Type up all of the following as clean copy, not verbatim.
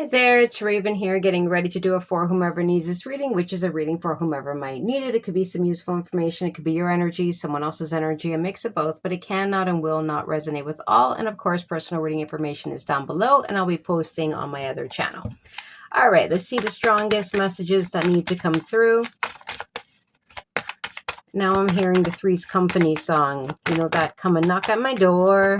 Hi there, it's Raven here, getting ready to do a for whomever needs this reading, which is a reading for whomever might need it. It could be some useful information, it could be your energy, someone else's energy, a mix of both, but it cannot and will not resonate with all. And of course, personal reading information is down below, and I'll be posting on my other channel. All right, let's see the strongest messages that need to come through. Now I'm hearing the Three's Company song. You know that, come and knock at my door.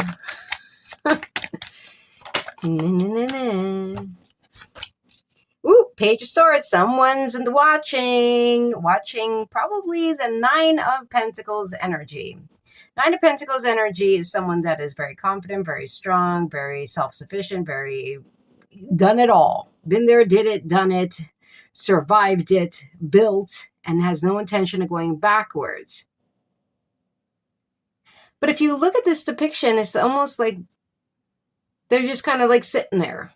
Ooh, Page of Swords. Someone's watching probably the Nine of Pentacles energy. Nine of Pentacles energy is someone that is very confident, very strong, very self-sufficient, very done it all. Been there, did it, done it, survived it, built, and has no intention of going backwards. But if you look at this depiction, it's almost like they're just kind of like sitting there.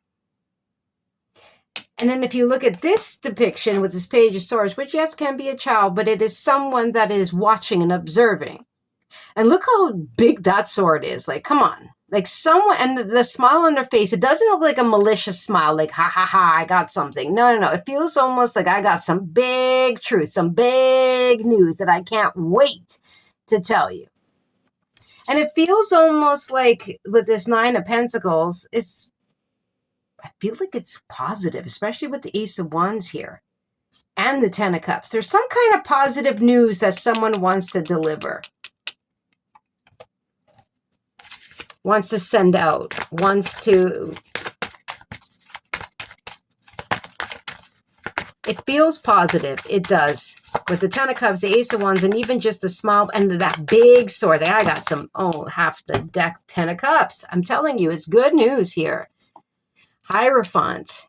And then if you look at this depiction with this Page of Swords, which yes, can be a child, but it is someone that is watching and observing. And look how big that sword is. Like, come on. Like someone, and the smile on their face, it doesn't look like a malicious smile, like, ha, ha, ha, I got something. No. It feels almost like I got some big truth, some big news that I can't wait to tell you. And it feels almost like with this Nine of Pentacles, I feel like it's positive, especially with the Ace of Wands here and the Ten of Cups. There's some kind of positive news that someone wants to deliver, wants to send out, wants to. It feels positive. It does. With the Ten of Cups, the Ace of Wands, and even just the smile and that big sword. I got some, half the deck, Ten of Cups. I'm telling you, it's good news here. Hierophant,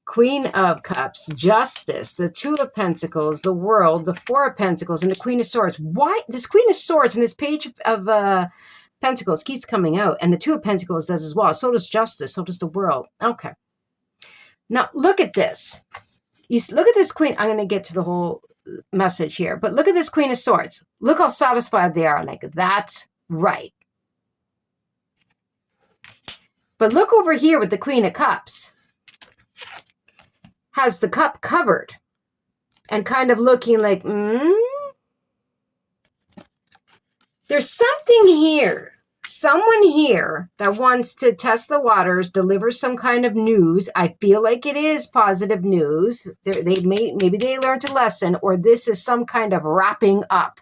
Queen of Cups, Justice, the Two of Pentacles, the World, the Four of Pentacles, and the Queen of Swords. Why this Queen of Swords and this Page of Pentacles keeps coming out, and the Two of Pentacles does as well. So does Justice, so does the World. Okay. Now look at this. You look at this Queen. I'm going to get to the whole message here, but look at this Queen of Swords. Look how satisfied they are. Like, that's right. But look over here with the Queen of Cups. Has the cup covered and kind of looking like, There's something here. Someone here that wants to test the waters, deliver some kind of news. I feel like it is positive news. Maybe they learned a lesson, or this is some kind of wrapping up.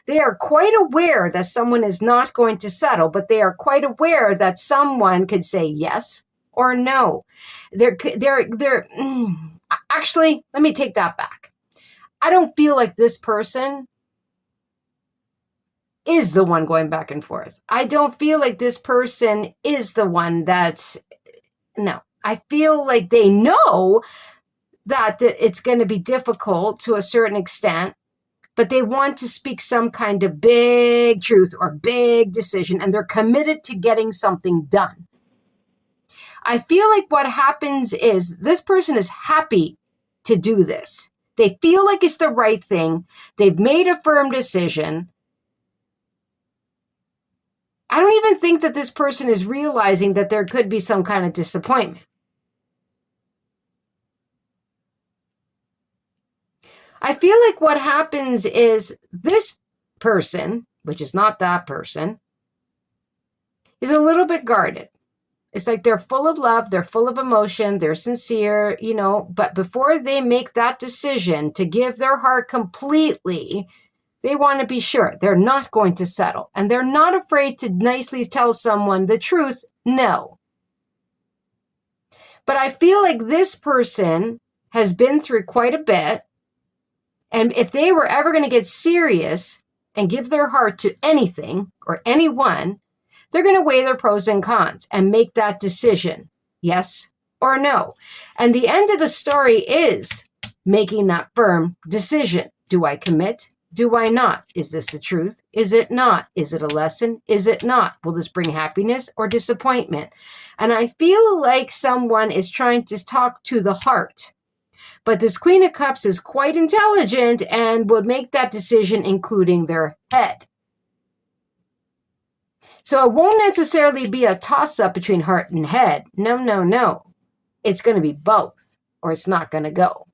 They are quite aware that someone is not going to settle, but they are quite aware that someone could say yes or no. Actually, let me take that back. I don't feel like this person is the one going back and forth. I don't feel like this person is the one no. I feel like they know that it's going to be difficult to a certain extent, but they want to speak some kind of big truth or big decision, and they're committed to getting something done. I feel like what happens is this person is happy to do this. They feel like it's the right thing. They've made a firm decision. I don't even think that this person is realizing that there could be some kind of disappointment. I feel like what happens is this person, which is not that person, is a little bit guarded. It's like they're full of love, they're full of emotion, they're sincere, but before they make that decision to give their heart completely, they want to be sure they're not going to settle. And they're not afraid to nicely tell someone the truth, no. But I feel like this person has been through quite a bit. And if they were ever going to get serious and give their heart to anything or anyone, they're going to weigh their pros and cons and make that decision, yes or no. And the end of the story is making that firm decision. Do I commit? Do I not? Is this the truth? Is it not? Is it a lesson? Is it not? Will this bring happiness or disappointment? And I feel like someone is trying to talk to the heart. But this Queen of Cups is quite intelligent and would make that decision including their head. So it won't necessarily be a toss-up between heart and head. No. It's going to be both, or it's not going to go.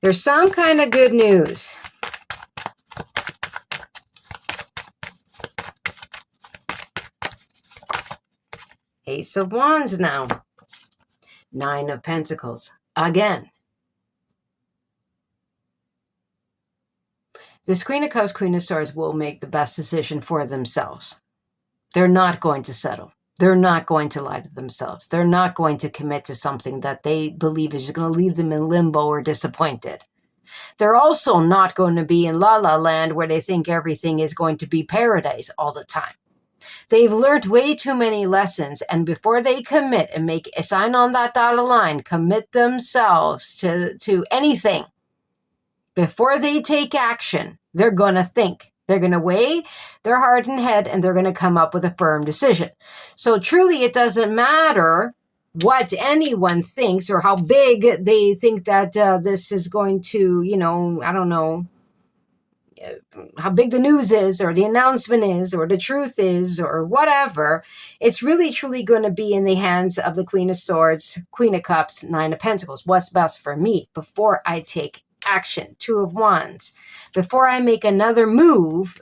There's some kind of good news. Ace of Wands now. Nine of Pentacles. Again. This Queen of Cups, Queen of Swords will make the best decision for themselves. They're not going to settle. They're not going to lie to themselves. They're not going to commit to something that they believe is going to leave them in limbo or disappointed. They're also not going to be in la la land where they think everything is going to be paradise all the time. They've learned way too many lessons, and before they commit and make a sign on that dotted line, commit themselves to anything, before they take action, they're going to think. They're going to weigh their heart and head, and they're going to come up with a firm decision. So truly, it doesn't matter what anyone thinks or how big they think that this is going to, I don't know, how big the news is or the announcement is or the truth is or whatever. It's really truly going to be in the hands of the Queen of Swords, Queen of Cups, Nine of Pentacles. What's best for me before I take action? Two of Wands. Before I make another move,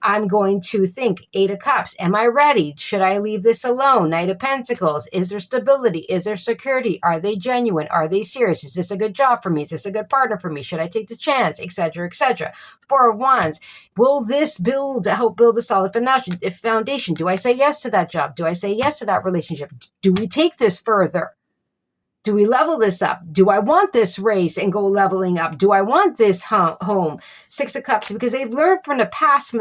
I'm going to think. Eight of Cups. Am I ready? Should I leave this alone? Knight of Pentacles. Is there stability? Is there security? Are they genuine? Are they serious? Is this a good job for me? Is this a good partner for me? Should I take the chance? Etc., etc. Four of Wands. Will this help build a solid foundation? Do I say yes to that job? Do I say yes to that relationship? Do we take this further? Do we level this up? Do I want this race and go leveling up? Do I want this home? Six of Cups, because they've learned from the past,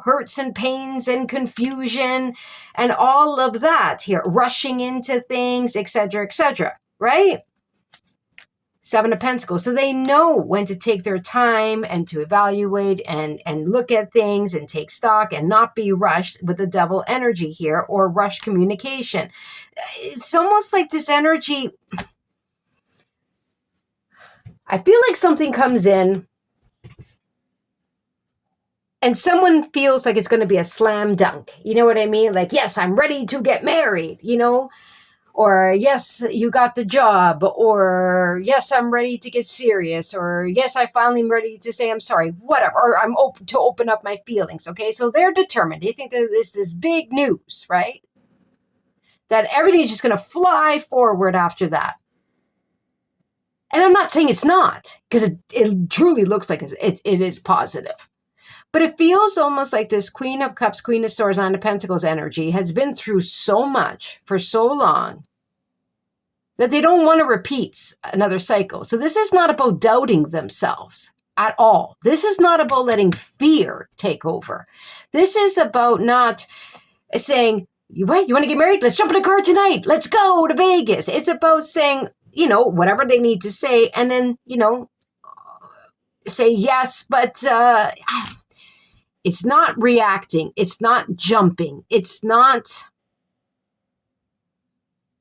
hurts and pains and confusion and all of that here, rushing into things, etc., right? Seven of Pentacles. So they know when to take their time and to evaluate and look at things and take stock and not be rushed with the devil energy here or rush communication. It's almost like this energy. I feel like something comes in and someone feels like it's going to be a slam dunk. You know what I mean? Like, yes, I'm ready to get married, Or, yes, you got the job. Or, yes, I'm ready to get serious. Or, yes, I finally am ready to say I'm sorry. Whatever. Or I'm open to open up my feelings. Okay, so they're determined. They think that this is big news, right? That everything's just going to fly forward after that. And I'm not saying it's not, because it truly looks like it is positive. But it feels almost like this Queen of Cups, Queen of Swords, Nine of Pentacles energy has been through so much for so long that they don't want to repeat another cycle. So this is not about doubting themselves at all. This is not about letting fear take over. This is about not saying, what? You want to get married? Let's jump in a car tonight. Let's go to Vegas. It's about saying, whatever they need to say, and then, say yes, but it's not reacting. It's not jumping. It's not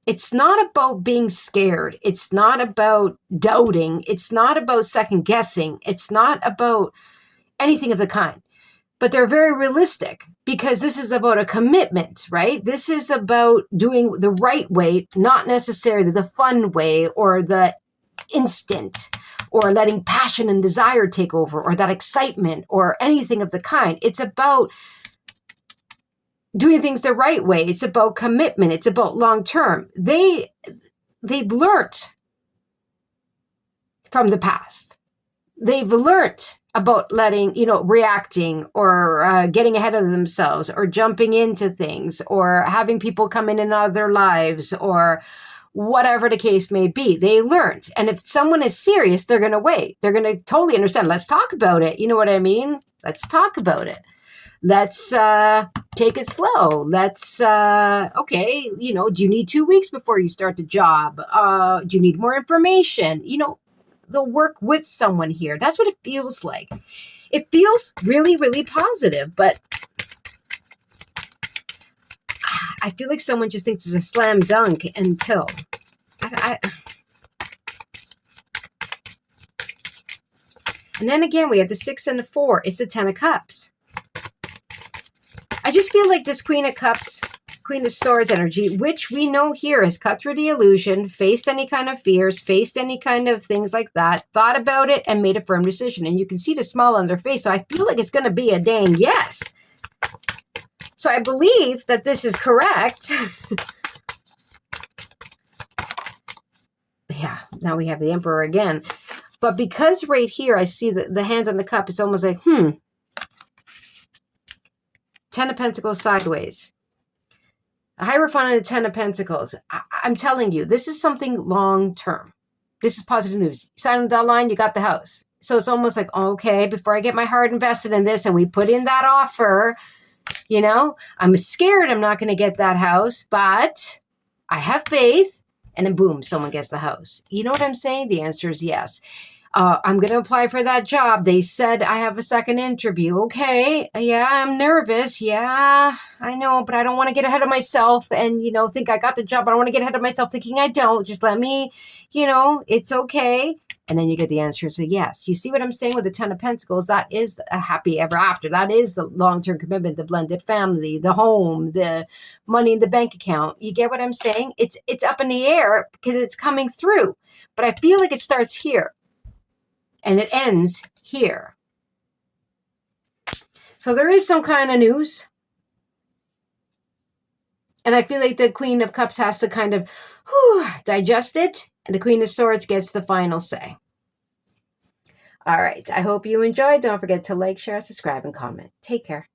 about being scared. It's not about doubting. It's not about second guessing. It's not about anything of the kind. But they're very realistic because this is about a commitment, right? This is about doing the right way, not necessarily the fun way or the instant or letting passion and desire take over or that excitement or anything of the kind. It's about doing things the right way. It's about commitment. It's about long term. They've learned from the past. They've learned about letting, reacting or getting ahead of themselves or jumping into things or having people come in and out of their lives or whatever the case may be. They learned. And if someone is serious, they're going to wait. They're going to totally understand. Let's talk about it. You know what I mean? Let's talk about it. Let's take it slow. Let's, okay, do you need 2 weeks before you start the job? Do you need more information? They'll work with someone here. That's what it feels like. It feels really, really positive, but I feel like someone just thinks it's a slam dunk until And then again, we have the 6 and the 4. It's the 10 of Cups. I just feel like this Queen of Cups Queen of Swords energy, which we know here has cut through the illusion, faced any kind of fears, faced any kind of things like that, thought about it, and made a firm decision. And you can see the smile on their face. So I feel like it's going to be a dang yes. So I believe that this is correct. Yeah, now we have the Emperor again. But because right here I see the hand on the cup, it's almost like, Ten of Pentacles sideways. A Hierophant and a Ten of Pentacles. I'm telling you, this is something long-term. This is positive news. You sign on the dotted line, you got the house. So it's almost like, okay, before I get my heart invested in this and we put in that offer, you know, I'm scared I'm not going to get that house, but I have faith. And then boom, someone gets the house. You know what I'm saying? The answer is yes. I'm going to apply for that job. They said I have a second interview. Okay. Yeah, I'm nervous. Yeah, I know, but I don't want to get ahead of myself and, think I got the job. I don't want to get ahead of myself thinking I don't. Just let me, it's okay. And then you get the answer is a yes. You see what I'm saying with the Ten of Pentacles? That is a happy ever after. That is the long-term commitment, the blended family, the home, the money in the bank account. You get what I'm saying? It's up in the air because it's coming through. But I feel like it starts here. And it ends here. So there is some kind of news. And I feel like the Queen of Cups has to kind of digest it. And the Queen of Swords gets the final say. All right. I hope you enjoyed. Don't forget to like, share, subscribe, and comment. Take care.